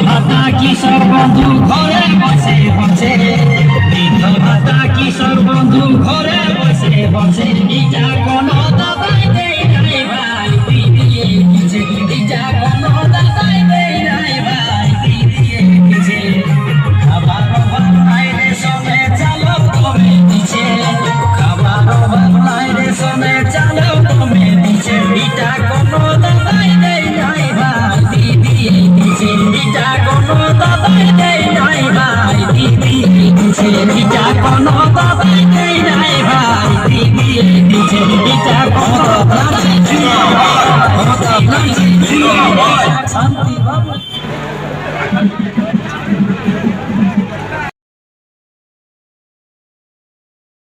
ভাতা কিশোর বন্ধু ঘরে বসে বসে, বৃদ্ধ ভাতা কিশোর বন্ধু ঘরে বসে বসে, ইটা কোনো দাদাই দেয় নাই ভাই দিদিয়ে দিছে, ইটা কোনো দাদাই দেয় নাই ভাই দিদিয়ে দিছে। খাবার অভাব নাই রেশনে চালও কমে দিছে, খাবার অভাব নাই রেশনে চালও কমে দিছে, ইটা কোনো দাদাই দেয় নাই ভাই দিদিয়ে দিছে, ইটা কোনো দাদাই দেয় নাই ভাই দিদিয়ে দিছে, ইটা কোনো দাদাই দেয় নাই ভাই দিদিয়ে দিছে, ইটা কোনো দাদাই শান্তি বাবু।